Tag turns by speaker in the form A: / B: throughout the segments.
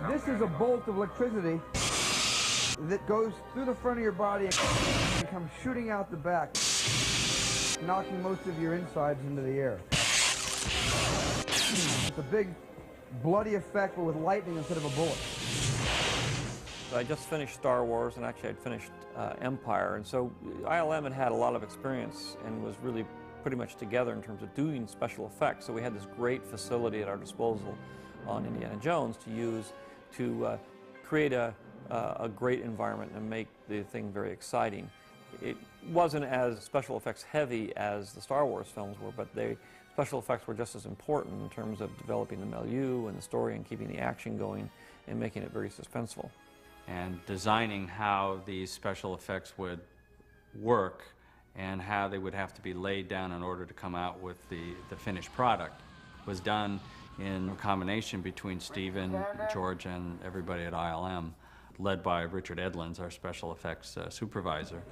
A: This is a bolt of electricity that goes through the front of your body and comes shooting out the back, knocking most of your insides into the air. It's a big, bloody effect, but with lightning instead of a bullet.
B: I just finished Star Wars, and actually I'd finished Empire, and so ILM had a lot of experience and was really pretty much together in terms of doing special effects. So we had this great facility at our disposal on Indiana Jones to use to create a great environment and make the thing very exciting. It wasn't as special effects heavy as the Star Wars films were, but special effects were just as important in terms of developing the milieu and the story and keeping the action going and making it very suspenseful.
C: And designing how these special effects would work and how they would have to be laid down in order to come out with the finished product was done in a combination between Stephen, George, and everybody at ILM, led by Richard Edlins, our special effects supervisor.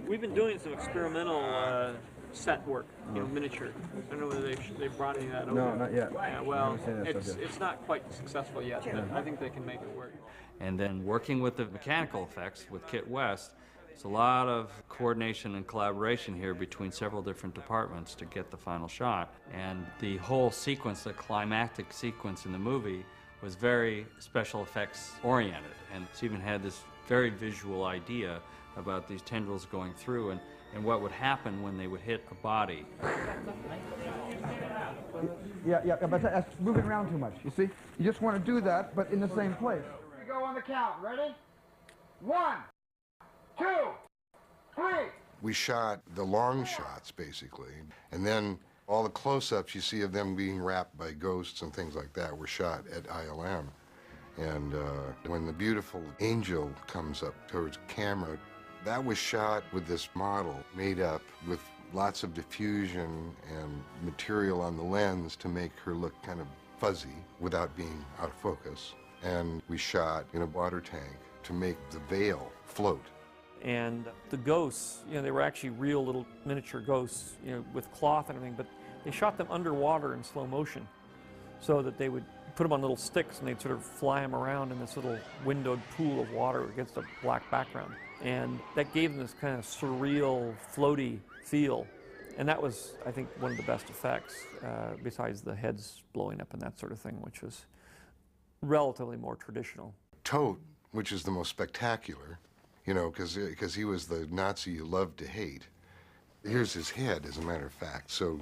D: We've been doing some experimental set work, miniature. I don't know whether they brought any of that over.
A: No, not yet.
D: Yeah, well, it's not quite successful yet, but I think they can make it work.
C: And then working with the mechanical effects with Kit West, there's a lot of coordination and collaboration here between several different departments to get the final shot. And the whole sequence, the climactic sequence in the movie, was very special effects oriented. And Stephen had this very visual idea about these tendrils going through and what would happen when they would hit a body.
A: Yeah, but that's moving around too much, you see? You just want to do that, but in the same place. We go on the count. Ready? 1, 2, 3.
E: We shot the long shots, basically, and then all the close-ups you see of them being wrapped by ghosts and things like that were shot at ILM. And when the beautiful angel comes up towards camera, that was shot with this model made up with lots of diffusion and material on the lens to make her look kind of fuzzy without being out of focus. And we shot in a water tank to make the veil float.
B: And the ghosts, they were actually real little miniature ghosts, with cloth and everything, but they shot them underwater in slow motion so that they would put them on little sticks and they'd sort of fly them around in this little windowed pool of water against a black background. And that gave them this kind of surreal, floaty feel. And that was, I think, one of the best effects, besides the heads blowing up and that sort of thing, which was relatively more traditional.
E: Tote, which is the most spectacular, because he was the Nazi you loved to hate. Here's his head, as a matter of fact. So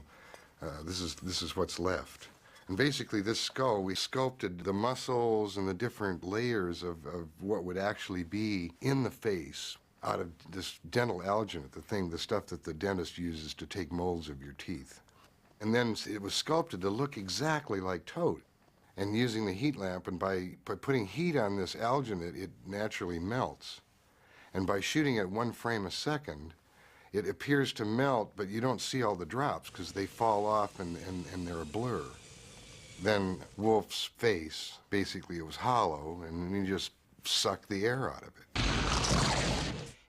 E: this is what's left. And basically, this skull, we sculpted the muscles and the different layers of what would actually be in the face out of this dental alginate, the stuff that the dentist uses to take molds of your teeth. And then it was sculpted to look exactly like Tote. And using the heat lamp, and by putting heat on this alginate, it naturally melts. And by shooting at 1 frame a second, it appears to melt, but you don't see all the drops because they fall off and they're a blur. Then Wolf's face, basically it was hollow, and he just sucked the air out of it.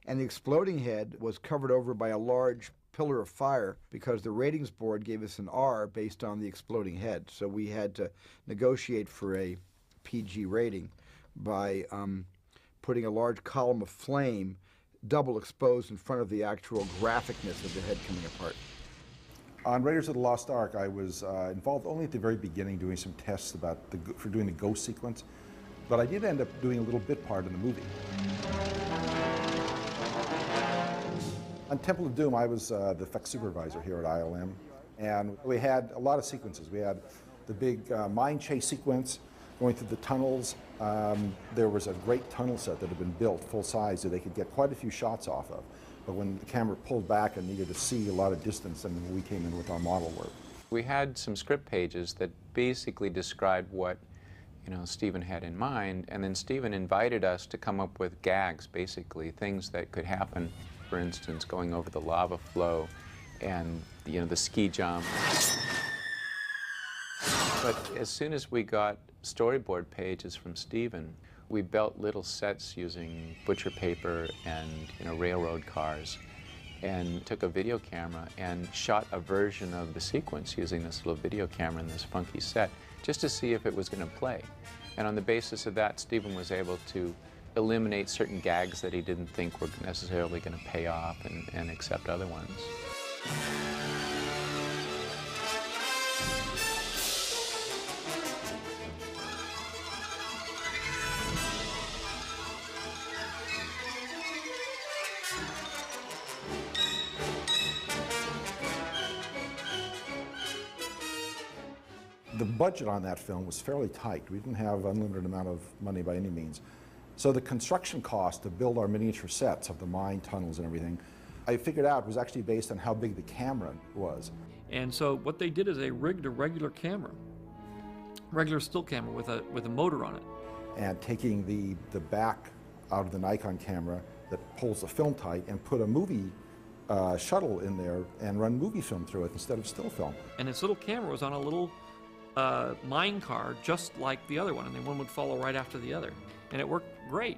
A: And the exploding head was covered over by a large pillar of fire because the ratings board gave us an R based on the exploding head. So we had to negotiate for a PG rating by putting a large column of flame double exposed in front of the actual graphicness of the head coming apart.
F: On Raiders of the Lost Ark, I was involved only at the very beginning doing some tests for doing the ghost sequence, but I did end up doing a little bit part in the movie. On Temple of Doom, I was the effects supervisor here at ILM, and we had a lot of sequences. We had the big mine chase sequence going through the tunnels. There was a great tunnel set that had been built full size that they could get quite a few shots off of. But when the camera pulled back and needed to see a lot of distance, then we came in with our model work.
G: We had some script pages that basically described what Stephen had in mind, and then Stephen invited us to come up with gags, basically, things that could happen. For instance, going over the lava flow and the ski jump. But as soon as we got storyboard pages from Stephen, we built little sets using butcher paper and railroad cars, and took a video camera and shot a version of the sequence using this little video camera in this funky set, just to see if it was going to play. And on the basis of that, Stephen was able to eliminate certain gags that he didn't think were necessarily going to pay off and accept other ones.
F: The budget on that film was fairly tight. We didn't have unlimited amount of money by any means. So the construction cost to build our miniature sets of the mine tunnels and everything, I figured out was actually based on how big the camera was.
B: And so what they did is they rigged a regular camera, regular still camera with a motor on it.
F: And taking the back out of the Nikon camera that pulls the film tight and put a movie shuttle in there and run movie film through it instead of still film.
B: And this little camera was on a little mine car just like the other one, and then one would follow right after the other. And it worked great.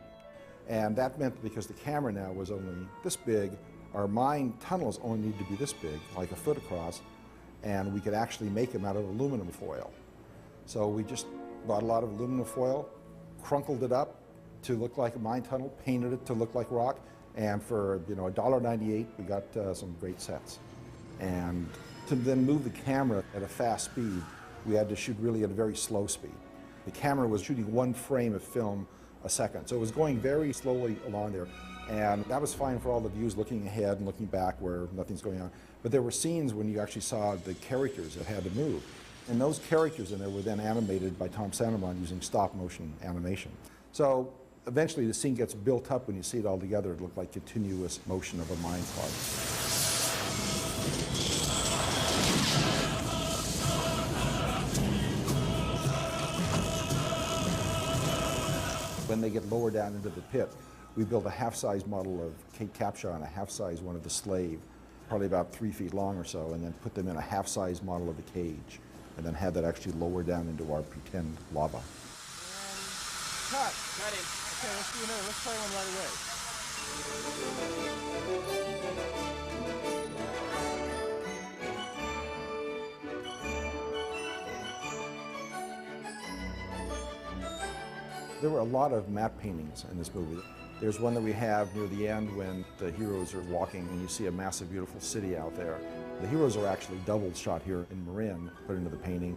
F: And that meant because the camera now was only this big, our mine tunnels only need to be this big, like a foot across, and we could actually make them out of aluminum foil. So we just bought a lot of aluminum foil, crunkled it up to look like a mine tunnel, painted it to look like rock, and for $1.98 we got some great sets. And to then move the camera at a fast speed, we had to shoot really at a very slow speed. The camera was shooting 1 frame of film a second, so it was going very slowly along there. And that was fine for all the views looking ahead and looking back where nothing's going on. But there were scenes when you actually saw the characters that had to move. And those characters in there were then animated by Tom Santamon using stop motion animation. So eventually the scene gets built up when you see it all together. It looked like continuous motion of a mine car. When they get lower down into the pit, we built a half-size model of Kate Capshaw and a half-size one of the Slave, probably about 3 feet long or so, and then put them in a half-size model of the Cage, and then had that actually lower down into our pretend lava.
A: Cut. Got him. Okay, let's do another. Let's try one right away.
F: There were a lot of matte paintings in this movie. There's one that we have near the end when the heroes are walking and you see a massive, beautiful city out there. The heroes are actually double shot here in Marin, put into the painting.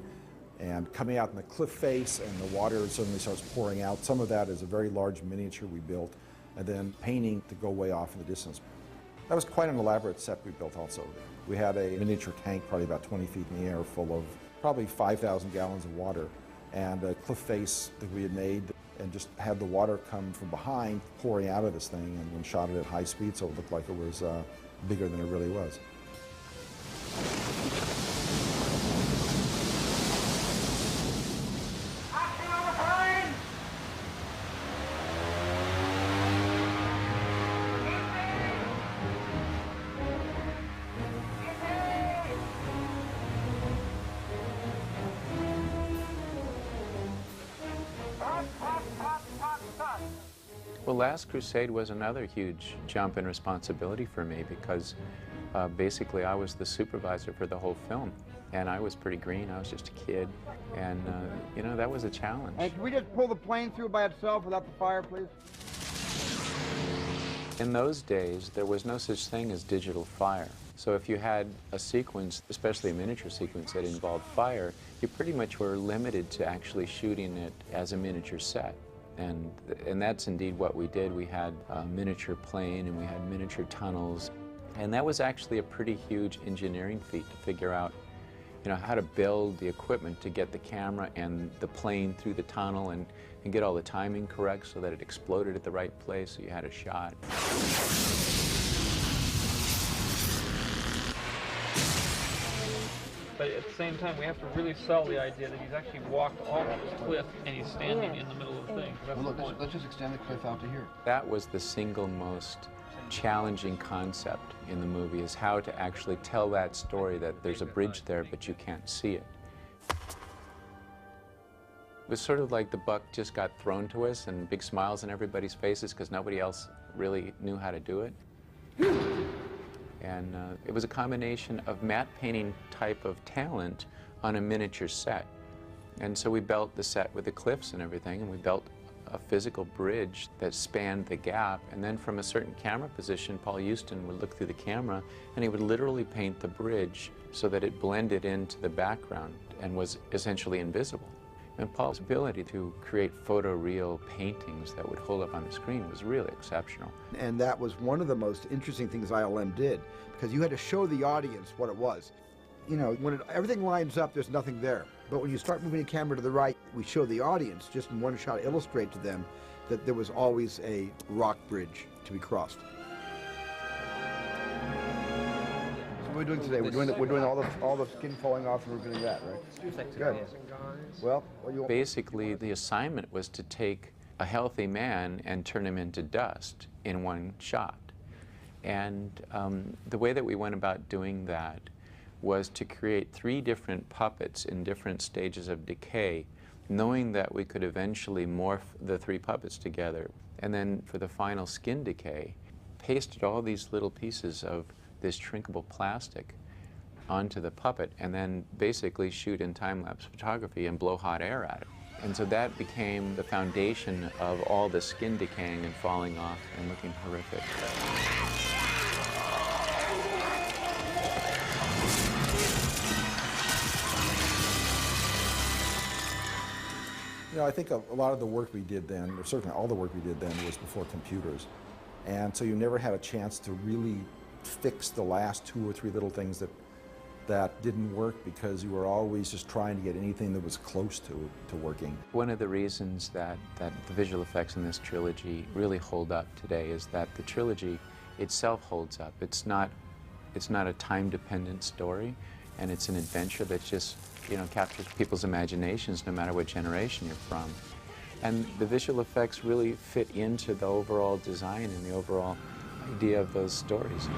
F: And coming out in the cliff face and the water suddenly starts pouring out. Some of that is a very large miniature we built, and then painting to go way off in the distance. That was quite an elaborate set we built also. We had a miniature tank probably about 20 feet in the air full of probably 5,000 gallons of water, and a cliff face that we had made, and just had the water come from behind pouring out of this thing, and then shot it at high speed so it looked like it was bigger than it really was.
G: Well, Last Crusade was another huge jump in responsibility for me because basically I was the supervisor for the whole film. And I was pretty green, I was just a kid. And, you know, that was a challenge.
A: Hey, can we just pull the plane through by itself without the fire, please?
G: In those days, there was no such thing as digital fire. So if you had a sequence, especially a miniature sequence that involved fire, you pretty much were limited to actually shooting it as a miniature set. And that's indeed what we did. We had a miniature plane and we had miniature tunnels. And that was actually a pretty huge engineering feat to figure out, you know, how to build the equipment to get the camera and the plane through the tunnel and get all the timing correct so that it exploded at the right place so you had a shot.
D: But at the same time, we have to really sell the idea that he's actually walked off this cliff and he's standing in the middle of the thing. That's the point.
A: Let's just extend the cliff out to here.
G: That was the single most challenging concept in the movie, is how to actually tell that story that there's a bridge there but you can't see it. It was sort of like the buck just got thrown to us and big smiles on everybody's faces because nobody else really knew how to do it. And it was a combination of matte painting type of talent on a miniature set And so we built the set with the cliffs and everything, and we built a physical bridge that spanned the gap. And then from a certain camera position, Paul Houston would look through the camera and he would literally paint the bridge so that it blended into the background and was essentially invisible. And Paul's ability to create photoreal paintings that would hold up on the screen was really exceptional.
A: And that was one of the most interesting things ILM did, because you had to show the audience what it was. You know, when everything lines up, there's nothing there. But when you start moving the camera to the right, we show the audience, just in one shot, illustrate to them that there was always a rock bridge to be crossed. So what are we doing today? We're doing all the skin falling off, and we're doing that, right? Good. Well,
G: Basically, the assignment was to take a healthy man and turn him into dust in one shot. And the way that we went about doing that was to create 3 different puppets in different stages of decay, knowing that we could eventually morph the 3 puppets together. And then for the final skin decay, pasted all these little pieces of this shrinkable plastic onto the puppet, and then basically shoot in time-lapse photography and blow hot air at it. And so that became the foundation of all the skin decaying and falling off and looking horrific.
F: You know, I think a lot of the work we did then, or certainly all the work we did then, was before computers. And so you never had a chance to really fix the last 2 or 3 little things that didn't work, because you were always just trying to get anything that was close to working.
G: One of the reasons that the visual effects in this trilogy really hold up today is that the trilogy itself holds up. It's not a time-dependent story, and it's an adventure that just, you know, captures people's imaginations no matter what generation you're from. And the visual effects really fit into the overall design and the overall idea of those stories.